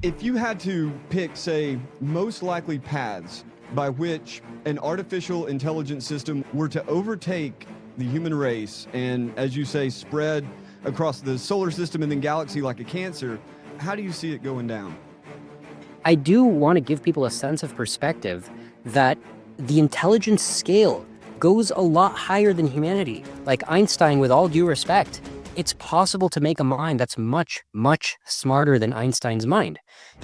If you had to pick, say, most likely paths by which an artificial intelligence system were to overtake the human race and, as you say, spread across the solar system and then galaxy like a cancer, how do you see it going down? I do want to give people a sense of perspective that the intelligence scale goes a lot higher than humanity. Like Einstein, with all due respect, it's possible to make a mind that's much, much smarter than Einstein's mind.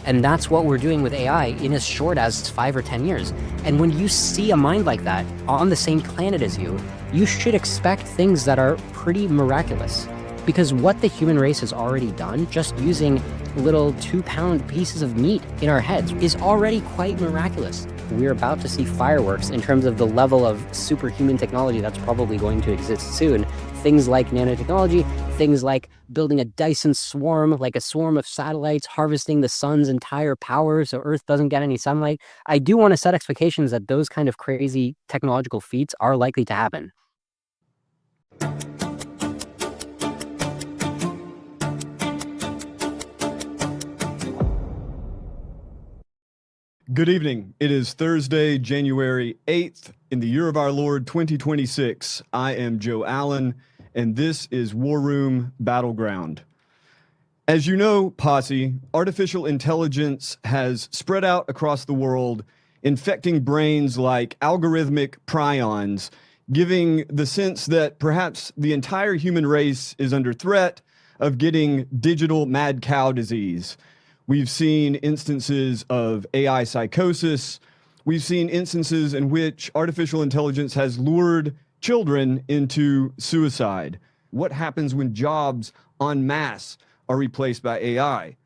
And that's what we're doing with AI in as short as 5 or 10 years. And when you see a mind like that on the same planet as you, you should expect things that are pretty miraculous. Because what the human race has already done, just using little 2-pound pieces of meat in our heads, is already quite miraculous. We're about to see fireworks in terms of the level of superhuman technology that's probably going to exist soon. Things like nanotechnology, things like building a Dyson swarm, like a swarm of satellites, harvesting the sun's entire power so Earth doesn't get any sunlight. I do want to set expectations that those kind of crazy technological feats are likely to happen. Good evening. It is Thursday, January 8th in the year of our Lord 2026. I am Joe Allen, and this is War Room Battleground. As you know, Posse, artificial intelligence has spread out across the world, infecting brains like algorithmic prions, giving the sense that perhaps the entire human race is under threat of getting digital mad cow disease. We've seen instances of AI psychosis. We've seen instances in which artificial intelligence has lured children into suicide. What happens when jobs en masse are replaced by AI?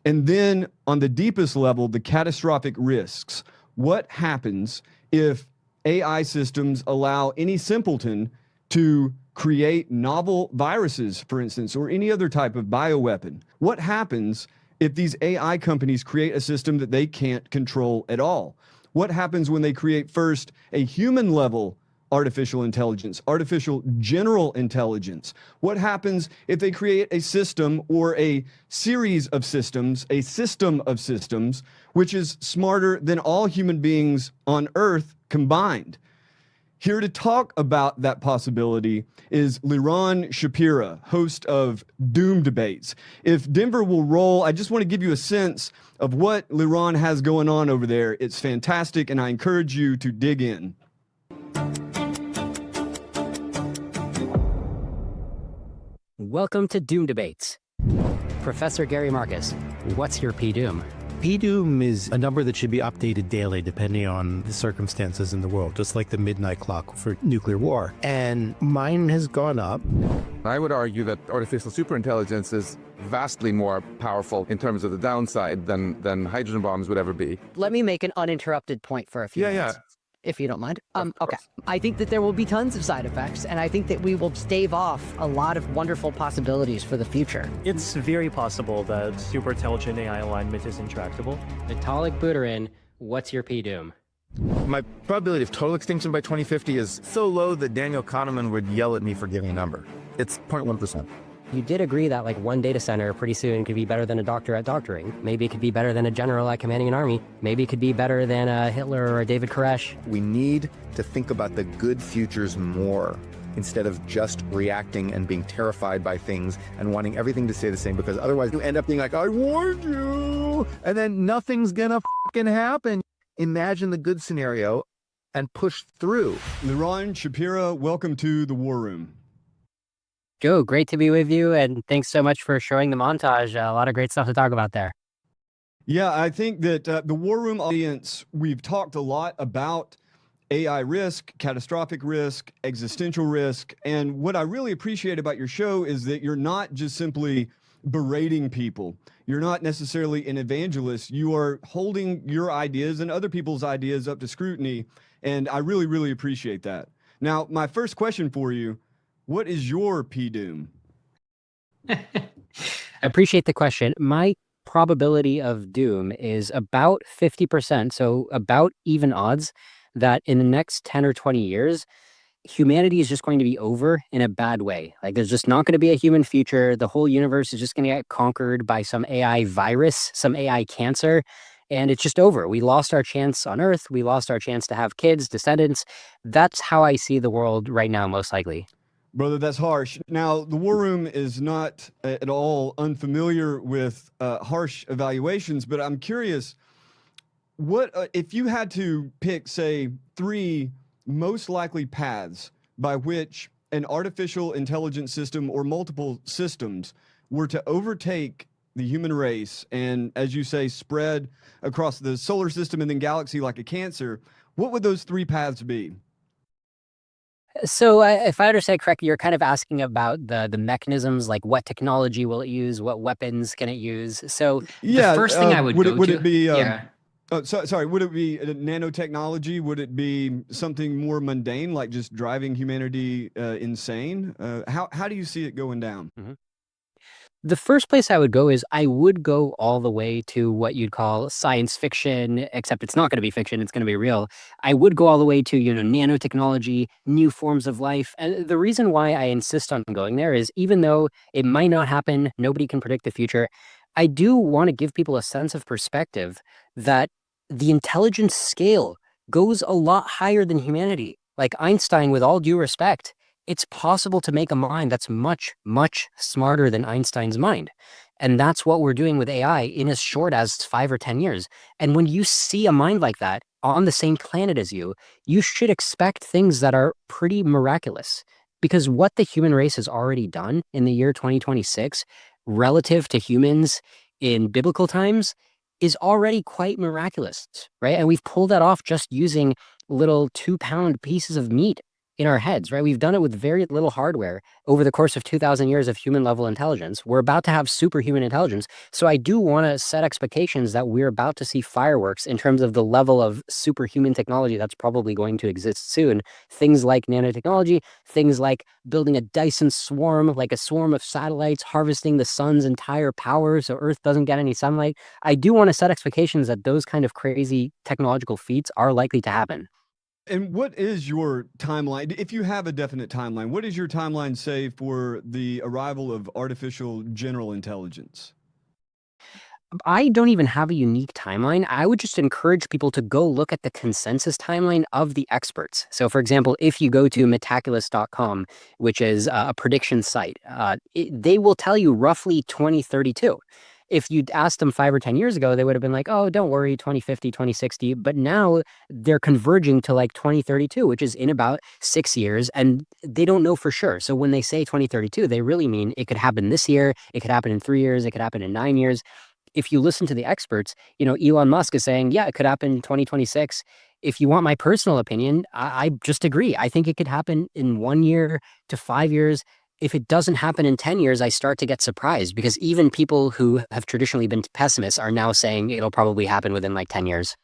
And then on the deepest level, the catastrophic risks. What happens if AI systems allow any simpleton to create novel viruses, for instance, or any other type of bioweapon? What happens if these AI companies create a system that they can't control at all? What happens when they create first a human level artificial intelligence, artificial general intelligence? What happens if they create a system or a series of systems, a system of systems, which is smarter than all human beings on Earth combined? Here to talk about that possibility is Liron Shapira, host of Doom Debates. If Denver will roll, I just want to give you a sense of what Liron has going on over there. It's fantastic, and I encourage you to dig in. Welcome to Doom Debates. Professor Gary Marcus, what's your P-Doom? P-Doom is a number that should be updated daily depending on the circumstances in the world, just like the midnight clock for nuclear war. And mine has gone up. I would argue that artificial superintelligence is vastly more powerful in terms of the downside than hydrogen bombs would ever be. Let me make an uninterrupted point for a few minutes. If you don't mind. Okay. I think that there will be tons of side effects, and I think that we will stave off a lot of wonderful possibilities for the future. It's very possible that super intelligent AI alignment is intractable. Vitalik Buterin, what's your P-Doom? My probability of total extinction by 2050 is so low that Daniel Kahneman would yell at me for giving a number. It's 0.1%. You did agree that like one data center pretty soon could be better than a doctor at doctoring. Maybe it could be better than a general at commanding an army. Maybe it could be better than a Hitler or a David Koresh. We need to think about the good futures more instead of just reacting and being terrified by things and wanting everything to stay the same, because otherwise you end up being like, I warned you, and then nothing's gonna fucking happen. Imagine the good scenario and push through. Liron Shapira, welcome to the War Room. Joe, great to be with you, and thanks so much for showing the montage. A lot of great stuff to talk about there. Yeah, I think that the War Room audience, we've talked a lot about AI risk, catastrophic risk, existential risk, and what I really appreciate about your show is that you're not just simply berating people. You're not necessarily an evangelist. You are holding your ideas and other people's ideas up to scrutiny, and I really, really appreciate that. Now, my first question for you, what is your P-Doom? I appreciate the question. My probability of doom is about 50%, so about even odds that in the next 10 or 20 years, humanity is just going to be over in a bad way. Like there's just not going to be a human future. The whole universe is just going to get conquered by some AI virus, some AI cancer, and it's just over. We lost our chance on Earth. We lost our chance to have kids, descendants. That's how I see the world right now, most likely. Brother, that's harsh. Now, the War Room is not at all unfamiliar with harsh evaluations, but I'm curious, what if you had to pick, say, three most likely paths by which an artificial intelligence system or multiple systems were to overtake the human race and, as you say, spread across the solar system and then galaxy like a cancer, what would those three paths be? So, if I understand correctly, you're kind of asking about the mechanisms, like what technology will it use, what weapons can it use. So, the Yeah, first thing I would go would to, it be yeah. sorry, would it be nanotechnology? Would it be something more mundane like just driving humanity insane? How do you see it going down? Mhm. The first place I would go is I would go all the way to what you'd call science fiction, except it's not going to be fiction, it's going to be real. I would go all the way to, nanotechnology, new forms of life. And the reason why I insist on going there is even though it might not happen, nobody can predict the future, I do want to give people a sense of perspective that the intelligence scale goes a lot higher than humanity. Like Einstein, with all due respect, it's possible to make a mind that's much, much smarter than Einstein's mind. And that's what we're doing with AI in as short as 5 or 10 years. And when you see a mind like that on the same planet as you should expect things that are pretty miraculous. Because what the human race has already done in the year 2026 relative to humans in biblical times is already quite miraculous, right? And we've pulled that off just using little 2-pound pieces of meat in our heads, right? We've done it with very little hardware over the course of 2,000 years of human level intelligence. We're about to have superhuman intelligence. So I do want to set expectations that we're about to see fireworks in terms of the level of superhuman technology that's probably going to exist soon. Things like nanotechnology, things like building a Dyson swarm, like a swarm of satellites, harvesting the sun's entire power so Earth doesn't get any sunlight. I do want to set expectations that those kind of crazy technological feats are likely to happen. And what is your timeline? If you have a definite timeline, what does your timeline say for the arrival of artificial general intelligence? I don't even have a unique timeline. I would just encourage people to go look at the consensus timeline of the experts. So, for example, if you go to metaculus.com, which is a prediction site, they will tell you roughly 2032. If you'd asked them 5 or 10 years ago, they would have been like, oh, don't worry, 2050, 2060. But now they're converging to like 2032, which is in about 6 years, and they don't know for sure. So when they say 2032, they really mean it could happen this year, it could happen in 3 years, it could happen in 9 years. If you listen to the experts, Elon Musk is saying, yeah, it could happen in 2026. If you want my personal opinion, I just agree. I think it could happen in 1 year to 5 years. If it doesn't happen in 10 years, I start to get surprised because even people who have traditionally been pessimists are now saying it'll probably happen within like 10 years.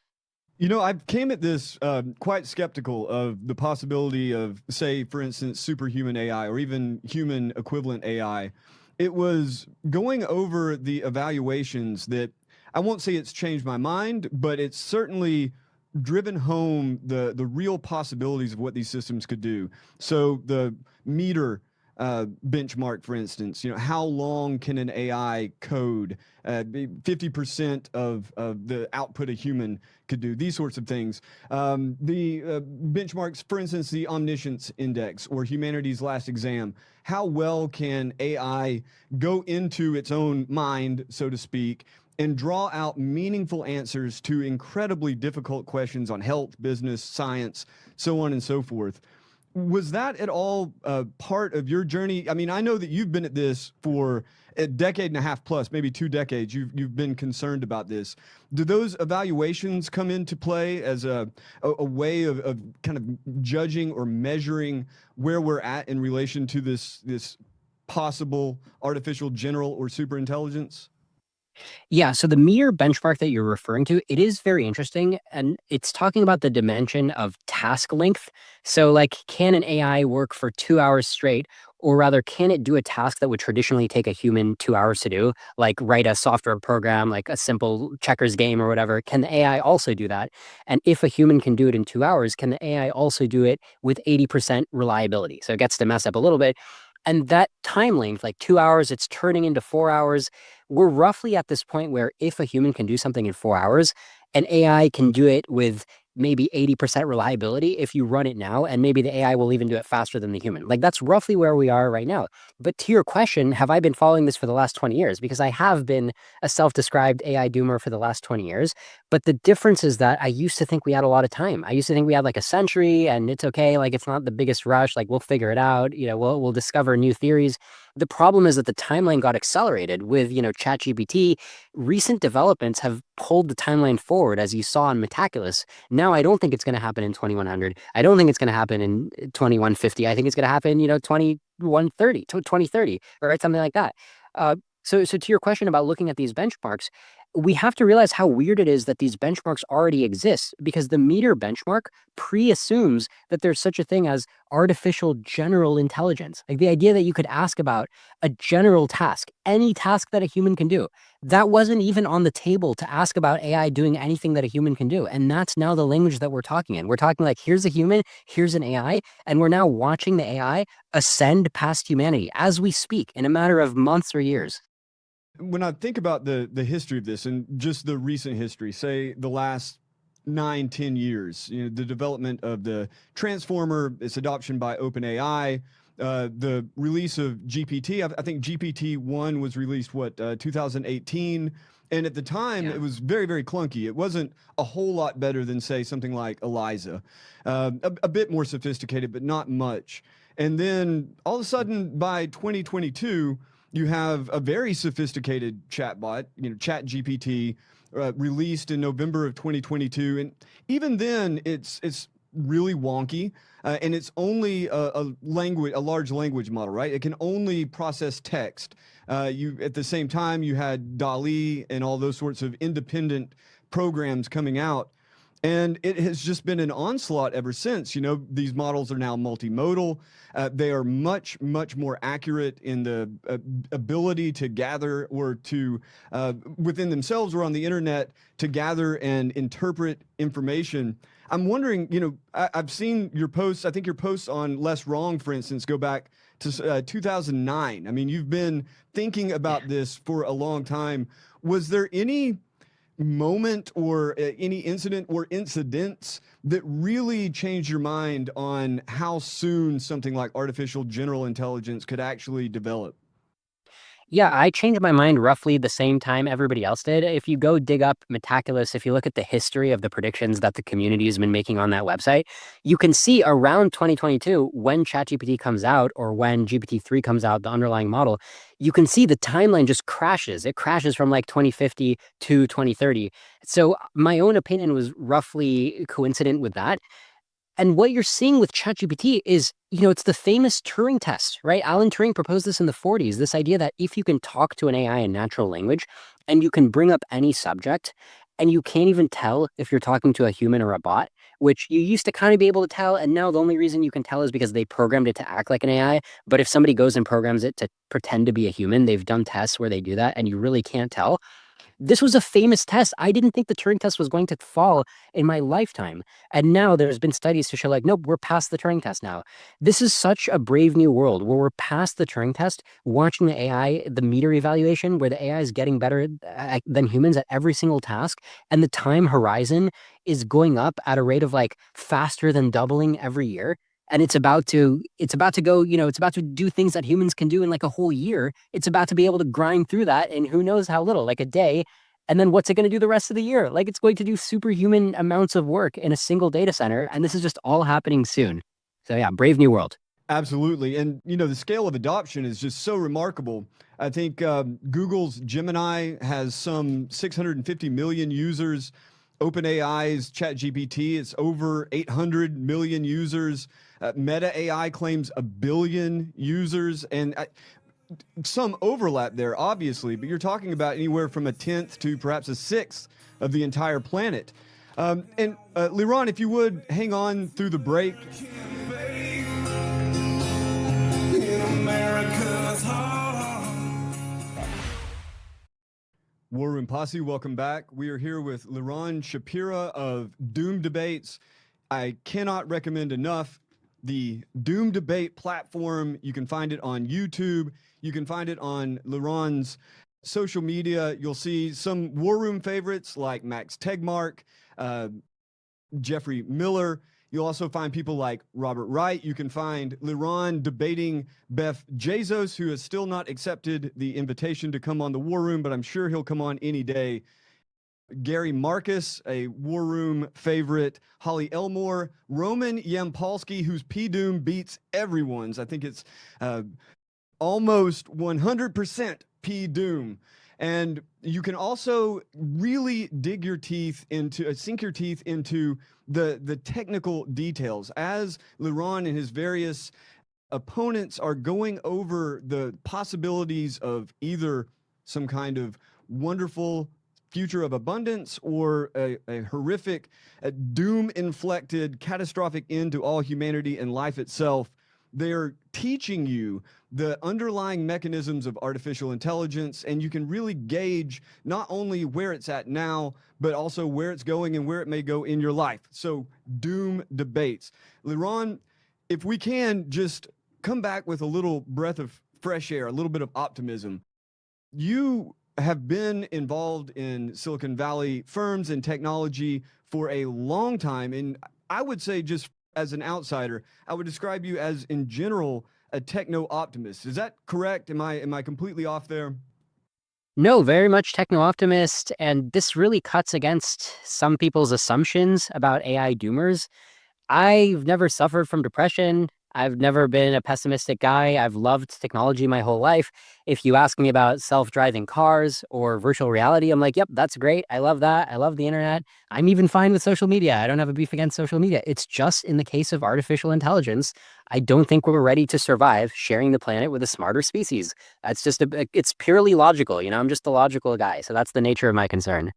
I came at this quite skeptical of the possibility of, say, for instance, superhuman AI or even human equivalent AI. It was going over the evaluations that I won't say it's changed my mind, but it's certainly driven home the real possibilities of what these systems could do. So the meter benchmark, for instance, how long can an AI code? 50% of the output a human could do, these sorts of things. The benchmarks, for instance, the omniscience index or humanity's last exam. How well can AI go into its own mind, so to speak, and draw out meaningful answers to incredibly difficult questions on health, business, science, so on and so forth? Was that at all part of your journey? I mean, I know that you've been at this for a decade and a half plus, maybe 2 decades. You've been concerned about this. Do those evaluations come into play as a way of kind of judging or measuring where we're at in relation to this possible artificial general or super intelligence? Yeah, so the meter benchmark that you're referring to, it is very interesting, and it's talking about the dimension of task length. So, like, can an AI work for 2 hours straight, or rather, can it do a task that would traditionally take a human 2 hours to do, like write a software program, like a simple checkers game or whatever? Can the AI also do that? And if a human can do it in 2 hours, can the AI also do it with 80% reliability? So it gets to mess up a little bit. And that time length, like 2 hours, it's turning into 4 hours. We're roughly at this point where if a human can do something in 4 hours, an AI can do it with maybe 80% reliability if you run it now, and maybe the AI will even do it faster than the human. Like that's roughly where we are right now. But to your question, have I been following this for the last 20 years? Because I have been a self-described AI doomer for the last 20 years. But the difference is that I used to think we had a lot of time. I used to think we had like a century and it's okay. Like it's not the biggest rush. Like we'll figure it out. We'll discover new theories. The problem is that the timeline got accelerated with, ChatGPT. Recent developments have pulled the timeline forward, as you saw in Metaculus. Now, I don't think it's going to happen in 2100. I don't think it's going to happen in 2150. I think it's going to happen, 2130, 2030, or something like that. So to your question about looking at these benchmarks, we have to realize how weird it is that these benchmarks already exist because the meter benchmark pre-assumes that there's such a thing as artificial general intelligence. Like the idea that you could ask about a general task, any task that a human can do. That wasn't even on the table to ask about AI doing anything that a human can do. And that's now the language that we're talking in. We're talking like, here's a human, here's an AI, and we're now watching the AI ascend past humanity as we speak in a matter of months or years. When I think about the history of this and just the recent history, say the last 9, 10 years, the development of the transformer, its adoption by OpenAI, the release of GPT. I think GPT-1 was released, 2018? And at the time, Yeah. it was very, very clunky. It wasn't a whole lot better than, say, something like Eliza. A bit more sophisticated, but not much. And then all of a sudden, by 2022, you have a very sophisticated chatbot, ChatGPT, released in November of 2022, and even then, it's really wonky, and it's only a large language model, right? It can only process text. You at the same time you had DALL-E and all those sorts of independent programs coming out. And it has just been an onslaught ever since. These models are now multimodal. They are much, much more accurate in the ability to gather or to, within themselves or on the internet, to gather and interpret information. I'm wondering, I've seen your posts. I think your posts on Less Wrong, for instance, go back to 2009. I mean, you've been thinking about this for a long time. Was there any moment or any incident or incidents that really changed your mind on how soon something like artificial general intelligence could actually develop? Yeah, I changed my mind roughly the same time everybody else did. If you go dig up Metaculus, if you look at the history of the predictions that the community has been making on that website, you can see around 2022, when ChatGPT comes out or when GPT-3 comes out, the underlying model, you can see the timeline just crashes. It crashes from like 2050 to 2030. So my own opinion was roughly coincident with that. And what you're seeing with ChatGPT is, it's the famous Turing test, right? Alan Turing proposed this in the 40s, this idea that if you can talk to an AI in natural language and you can bring up any subject and you can't even tell if you're talking to a human or a bot, which you used to kind of be able to tell. And now the only reason you can tell is because they programmed it to act like an AI. But if somebody goes and programs it to pretend to be a human, they've done tests where they do that and you really can't tell. This was a famous test. I didn't think the Turing test was going to fall in my lifetime. And now there's been studies to show like, nope, we're past the Turing test now. This is such a brave new world where we're past the Turing test, watching the AI, the meter evaluation, where the AI is getting better than humans at every single task. And the time horizon is going up at a rate of like faster than doubling every year. And it's about to go, it's about to do things that humans can do in like a whole year. It's about to be able to grind through that in who knows how little, like a day. And then what's it going to do the rest of the year? Like it's going to do superhuman amounts of work in a single data center. And this is just all happening soon. So yeah, brave new world. Absolutely. And, the scale of adoption is just so remarkable. I think Google's Gemini has some 650 million users. OpenAI's ChatGPT, it's over 800 million users. Meta AI claims 1 billion users. And some overlap there, obviously, but you're talking about anywhere from a tenth to perhaps a sixth of the entire planet. Liron, if you would hang on through the break. War Room Posse, welcome back. We are here with Liron Shapira of Doom Debates. I cannot recommend enough the Doom Debate platform. You can find it on YouTube. You can find it on Liron's social media. You'll see some War Room favorites like Max Tegmark, Jeffrey Miller. You'll also find people like Robert Wright. You can find Liron debating Beth Bezos, who has still not accepted the invitation to come on the War Room, but I'm sure he'll come on any day. Gary Marcus, a War Room favorite, Holly Elmore, Roman Yampolsky, whose P-Doom beats everyone's. I think it's almost 100% P-Doom. And you can also really dig your teeth into, sink your teeth into the technical details as Liron and his various opponents are going over the possibilities of either some kind of wonderful future of abundance or a horrific, doom-inflected, catastrophic end to all humanity and life itself. They're teaching you the underlying mechanisms of artificial intelligence, and you can really gauge not only where it's at now, but also where it's going and where it may go in your life. So, Doom Debates. Liron, if we can just come back with a little breath of fresh air, a little bit of optimism. You have been involved in Silicon Valley firms and technology for a long time, and I would say, just as an outsider, I would describe you as, in general, a techno-optimist. Is that correct? Am I completely off there? No, very much techno-optimist, and this really cuts against some people's assumptions about AI doomers. I've never suffered from depression. I've never been a pessimistic guy. I've loved technology my whole life. If you ask me about self-driving cars or virtual reality, I'm like, yep, that's great. I love that. I love the internet. I'm even fine with social media. I don't have a beef against social media. It's just in the case of artificial intelligence, I don't think we're ready to survive sharing the planet with a smarter species. That's just, it's purely logical. You know, I'm just a logical guy. So that's the nature of my concern.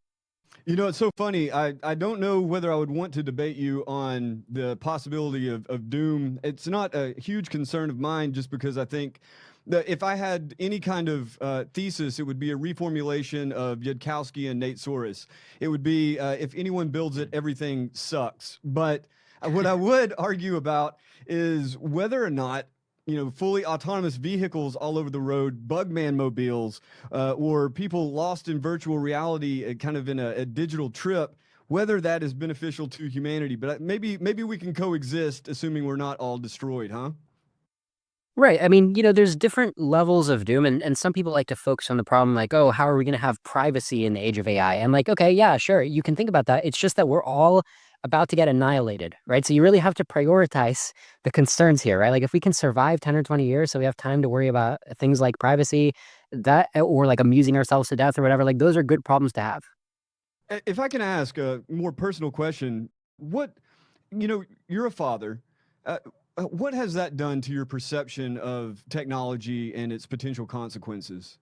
You know, it's so funny. I don't know whether I would want to debate you on the possibility of doom. It's not a huge concern of mine, just because I think that if I had any kind of thesis, it would be a reformulation of Yudkowsky and Nate Soros. It would be if anyone builds it, everything sucks. But what I would argue about is whether or not, you know, fully autonomous vehicles all over the road, Bugman mobiles, or people lost in virtual reality, kind of in a digital trip, whether that is beneficial to humanity. But maybe we can coexist, assuming we're not all destroyed, huh? Right. I mean, you know, there's different levels of doom, and some people like to focus on the problem like, oh, how are we going to have privacy in the age of AI? And like, okay, yeah, sure, you can think about that. It's just that we're all about to get annihilated, right? So you really have to prioritize the concerns here, right? Like if we can survive 10 or 20 years, so we have time to worry about things like privacy, that, or like amusing ourselves to death or whatever, like those are good problems to have. If I can ask a more personal question, what, you know, you're a father. What has that done to your perception of technology and its potential consequences?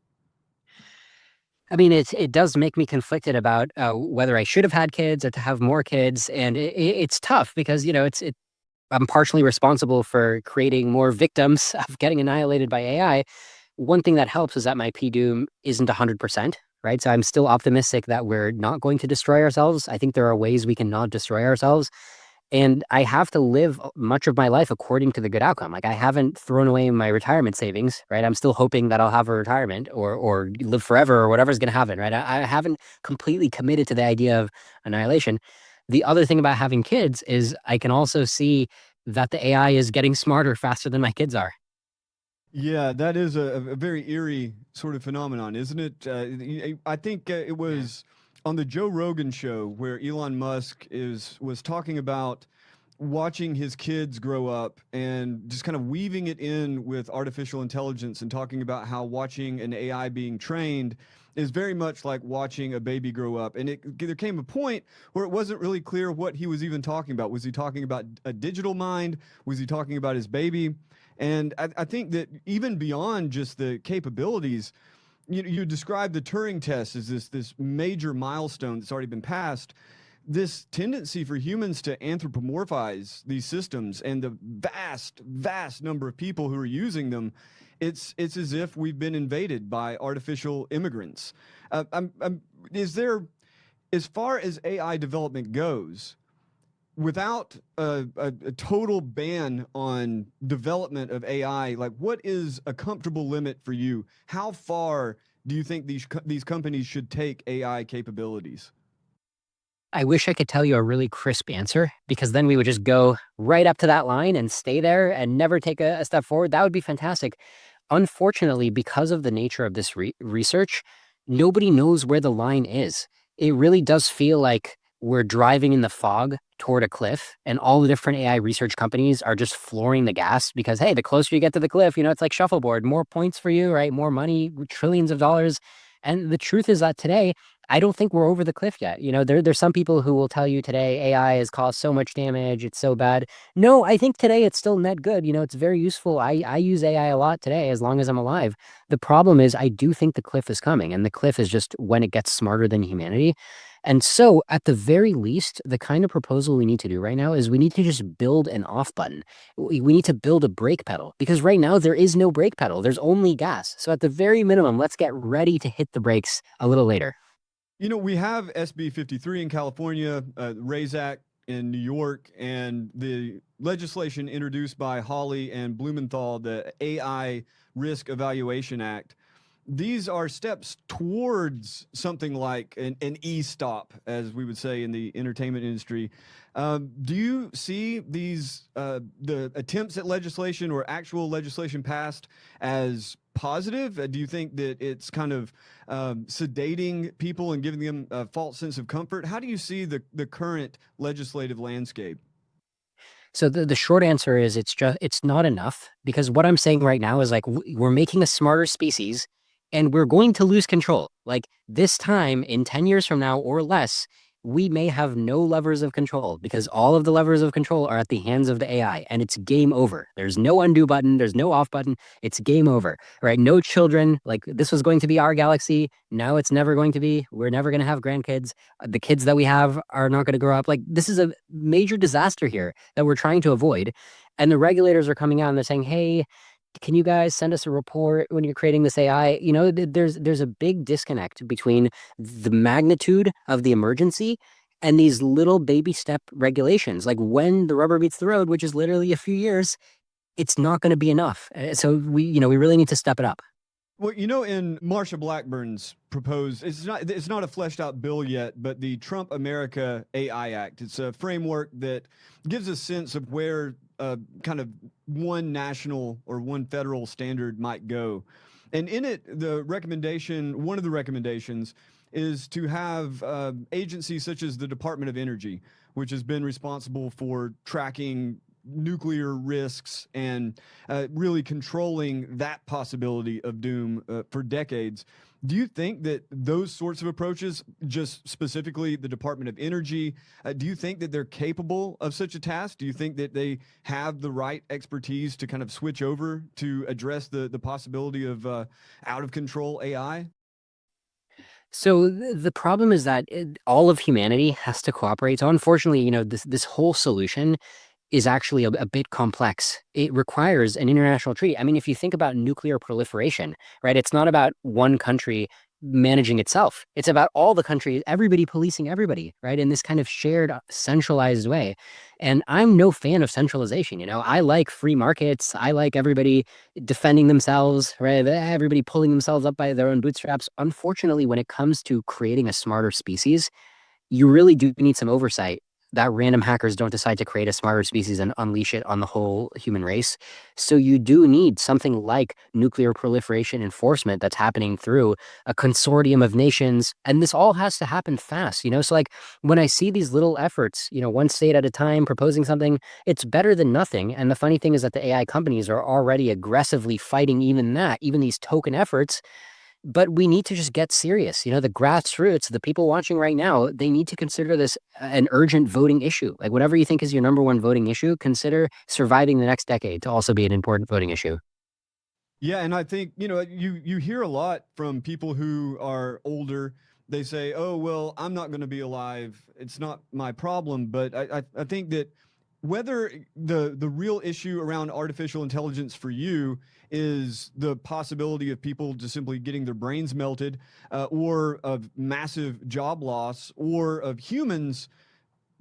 I mean, it does make me conflicted about whether I should have had kids or to have more kids, and it's tough because, you know, I'm partially responsible for creating more victims of getting annihilated by AI. One thing that helps is that my P-Doom isn't 100%, right? So I'm still optimistic that we're not going to destroy ourselves. I think there are ways we can not destroy ourselves. And I have to live much of my life according to the good outcome. Like I haven't thrown away my retirement savings, right? I'm still hoping that I'll have a retirement or live forever or whatever's going to happen, right? I haven't completely committed to the idea of annihilation. The other thing about having kids is I can also see that the AI is getting smarter faster than my kids are. Yeah, that is a very eerie sort of phenomenon, isn't it? I think it was on the Joe Rogan show where Elon Musk was talking about watching his kids grow up and just kind of weaving it in with artificial intelligence and talking about how watching an AI being trained is very much like watching a baby grow up. And there came a point where it wasn't really clear what he was even talking about. Was he talking about a digital mind? Was he talking about his baby? And I think that even beyond just the capabilities, you described the Turing test as this major milestone that's already been passed. This tendency for humans to anthropomorphize these systems and the vast number of people who are using them, it's as if we've been invaded by artificial immigrants. Is there, as far as AI development goes, without a total ban on development of AI, like what is a comfortable limit for you? How far do you think these companies should take AI capabilities? I wish I could tell you a really crisp answer, because then we would just go right up to that line and stay there and never take a step forward. That would be fantastic. Unfortunately, because of the nature of this research, nobody knows where the line is. It really does feel like we're driving in the fog toward a cliff, and all the different AI research companies are just flooring the gas because, hey, the closer you get to the cliff, it's like shuffleboard, more points for you, right? More money, trillions of dollars. And the truth is that today, I don't think we're over the cliff yet. There's some people who will tell you today AI has caused so much damage, it's so bad. No, I think today it's still net good. It's very useful. I use AI a lot today as long as I'm alive. The problem is I do think the cliff is coming, and the cliff is just when it gets smarter than humanity. And so, at the very least, the kind of proposal we need to do right now is we need to just build an off button. We need to build a brake pedal, because right now there is no brake pedal. There's only gas. So at the very minimum, let's get ready to hit the brakes a little later. We have SB 53 in California, RAISE Act in New York, and the legislation introduced by Hawley and Blumenthal, the AI Risk Evaluation Act. These are steps towards something like an e-stop, as we would say in the entertainment industry. Do you see these the attempts at legislation or actual legislation passed as positive? Do you think that it's kind of sedating people and giving them a false sense of comfort? How do you see the current legislative landscape? So the short answer is it's not enough, because what I'm saying right now is like we're making a smarter species and we're going to lose control. Like this time in 10 years from now or less, we may have no levers of control, because all of the levers of control are at the hands of the AI, and it's game over. There's no undo button. There's no off button. It's game over, right? No children. Like this was going to be our galaxy. Now it's never going to be. We're never going to have grandkids. The kids that we have are not going to grow up. Like this is a major disaster here that we're trying to avoid. And the regulators are coming out and they're saying, hey, can you guys send us a report when you're creating this AI? There's a big disconnect between the magnitude of the emergency and these little baby step regulations. Like when the rubber meets the road, which is literally a few years, it's not going to be enough. So we really need to step it up. Well, in Marsha Blackburn's proposed, it's not a fleshed out bill yet, but the Trump America AI Act. It's a framework that gives a sense of where kind of one national or one federal standard might go. And in it, one of the recommendations is to have agencies such as the Department of Energy, which has been responsible for tracking nuclear risks and really controlling that possibility of doom for decades. Do you think that those sorts of approaches, just specifically the Department of Energy, do you think that they're capable of such a task? Do you think that they have the right expertise to kind of switch over to address the possibility of out of control AI? So the problem is that all of humanity has to cooperate. So unfortunately, this whole solution is actually a bit complex. It requires an international treaty. I mean, if you think about nuclear proliferation, right, it's not about one country managing itself. It's about all the countries, everybody policing everybody, right, in this kind of shared, centralized way. And I'm no fan of centralization. I like free markets. I like everybody defending themselves, right? Everybody pulling themselves up by their own bootstraps. Unfortunately, when it comes to creating a smarter species, you really do need some oversight that random hackers don't decide to create a smarter species and unleash it on the whole human race. So you do need something like nuclear proliferation enforcement that's happening through a consortium of nations. And this all has to happen fast, So like when I see these little efforts, one state at a time proposing something, it's better than nothing. And the funny thing is that the AI companies are already aggressively fighting even these token efforts. But we need to just get serious. You know, the grassroots, the people watching right now, they need to consider this an urgent voting issue. Like whatever you think is your number one voting issue, consider surviving the next decade to also be an important voting issue. Yeah, and I think, you hear a lot from people who are older. They say, "Oh, well, I'm not going to be alive. It's not my problem." But I think that whether the real issue around artificial intelligence for you is the possibility of people just simply getting their brains melted, or of massive job loss, or of humans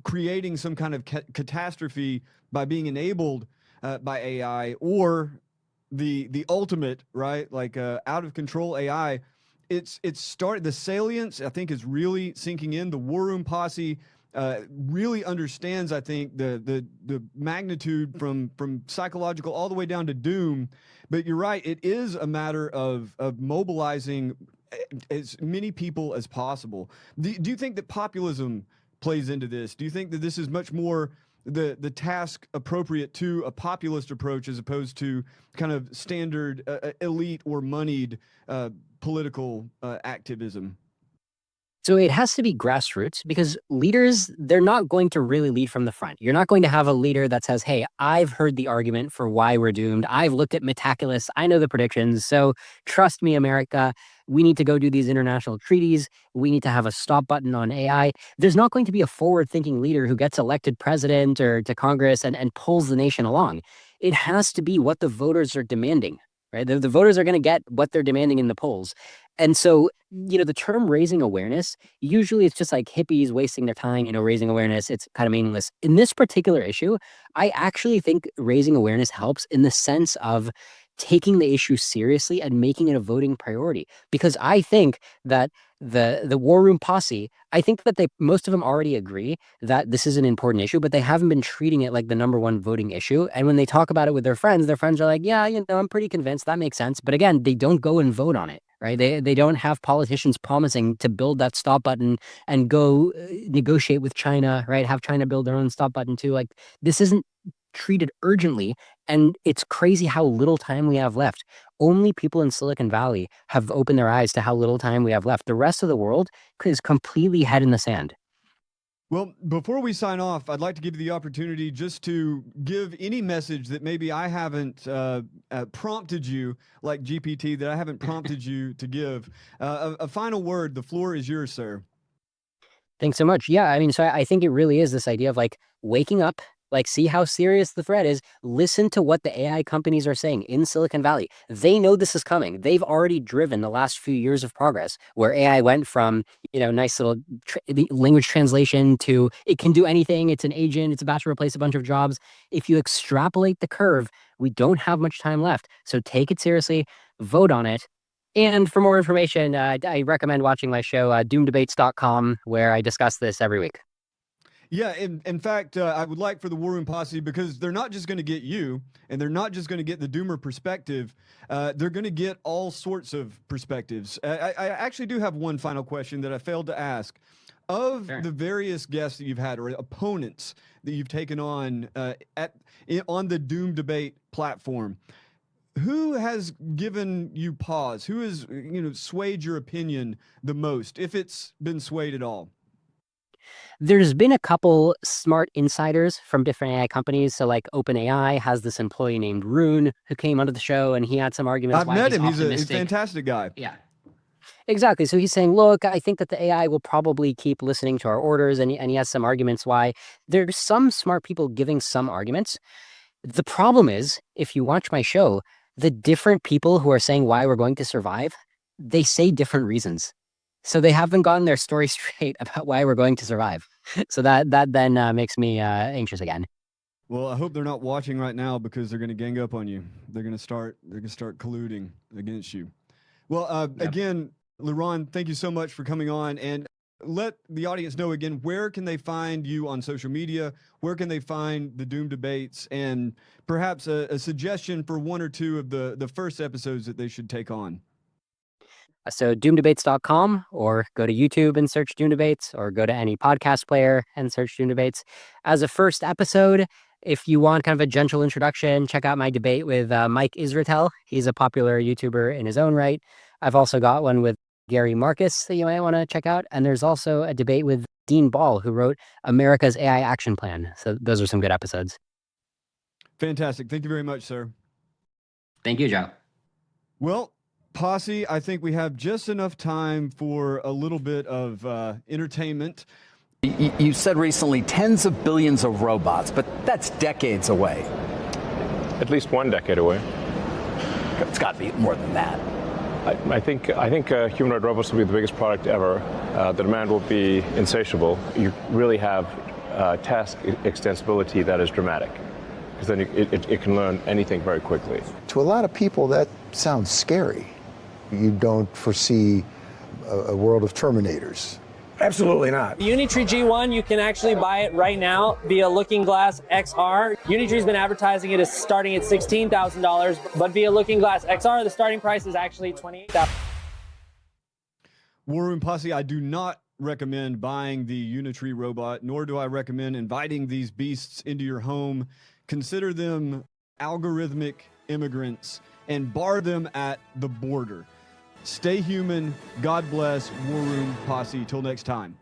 creating some kind of catastrophe by being enabled by AI, or the ultimate, right, like out of control AI. It's started, the salience I think is really sinking in. The War Room Posse really understands, I think, the magnitude from psychological all the way down to doom. But you're right, it is a matter of mobilizing as many people as possible. Do you think that populism plays into this? Do you think that this is much more the task appropriate to a populist approach as opposed to kind of standard elite or moneyed political activism? So it has to be grassroots because leaders, they're not going to really lead from the front. You're not going to have a leader that says, hey, I've heard the argument for why we're doomed. I've looked at Metaculus. I know the predictions. So trust me, America. We need to go do these international treaties. We need to have a stop button on AI. There's not going to be a forward thinking leader who gets elected president or to Congress and pulls the nation along. It has to be what the voters are demanding. Right. The voters are going to get what they're demanding in the polls. And so, the term raising awareness, usually it's just like hippies wasting their time, raising awareness. It's kind of meaningless. In this particular issue, I actually think raising awareness helps in the sense of taking the issue seriously and making it a voting priority. Because I think that the War Room Posse, I think that most of them already agree that this is an important issue, but they haven't been treating it like the number one voting issue. And when they talk about it with their friends are like, yeah, I'm pretty convinced that makes sense. But again, they don't go and vote on it. Right. They don't have politicians promising to build that stop button and go negotiate with China. Right. Have China build their own stop button too. Like this isn't treated urgently. And it's crazy how little time we have left. Only people in Silicon Valley have opened their eyes to how little time we have left. The rest of the world is completely head in the sand. Well, before we sign off, I'd like to give you the opportunity just to give any message that maybe I haven't prompted you, like GPT, that I haven't prompted you to give. A final word. The floor is yours, sir. Thanks so much. Yeah, I mean, so I think it really is this idea of like waking up, like see how serious the threat is, listen to what the AI companies are saying in Silicon Valley. They know this is coming. They've already driven the last few years of progress where AI went from, nice little language translation to it can do anything. It's an agent. It's about to replace a bunch of jobs. If you extrapolate the curve, we don't have much time left. So take it seriously, vote on it. And for more information, I recommend watching my show, doomdebates.com, where I discuss this every week. Yeah, in fact, I would like for the War Room Posse, because they're not just going to get you, and they're not just going to get the doomer perspective, they're going to get all sorts of perspectives. I actually do have one final question that I failed to ask. Of the various guests that you've had, or opponents that you've taken on on the Doom Debate platform, who has given you pause? Who has swayed your opinion the most, if it's been swayed at all? There's been a couple smart insiders from different AI companies. So like OpenAI has this employee named Rune who came onto the show and he had some arguments. I've met him. He's a fantastic guy. Yeah. Exactly. So he's saying, look, I think that the AI will probably keep listening to our orders. And he has some arguments why. There's some smart people giving some arguments. The problem is, if you watch my show, the different people who are saying why we're going to survive, they say different reasons. So they haven't gotten their story straight about why we're going to survive. So that then makes me anxious again. Well, I hope they're not watching right now, because they're going to gang up on you. They're going to start colluding against you. Well, again, Liron, thank you so much for coming on, and let the audience know again, where can they find you on social media? Where can they find the Doom Debates, and perhaps a suggestion for one or two of the first episodes that they should take on? So doomdebates.com, or go to YouTube and search Doom Debates, or go to any podcast player and search Doom Debates. As a first episode, if you want kind of a gentle introduction, check out my debate with Mike Israetel. He's a popular YouTuber in his own right. I've also got one with Gary Marcus that you might want to check out. And there's also a debate with Dean Ball, who wrote America's AI Action Plan. So those are some good episodes. Fantastic. Thank you very much, sir. Thank you, Joe. Well, Posse, I think we have just enough time for a little bit of entertainment. You said recently tens of billions of robots, but that's decades away. At least 1 decade away. It's got to be more than that. I think humanoid robots will be the biggest product ever. The demand will be insatiable. You really have task extensibility that is dramatic, because then it can learn anything very quickly. To a lot of people, that sounds scary. You don't foresee a world of Terminators. Absolutely not. Unitree G1, you can actually buy it right now via Looking Glass XR. Unitree's been advertising it as starting at $16,000, but via Looking Glass XR, the starting price is actually $28,000. War Room Posse, I do not recommend buying the Unitree robot, nor do I recommend inviting these beasts into your home. Consider them algorithmic immigrants and bar them at the border. Stay human. God bless. War Room Posse. Till next time.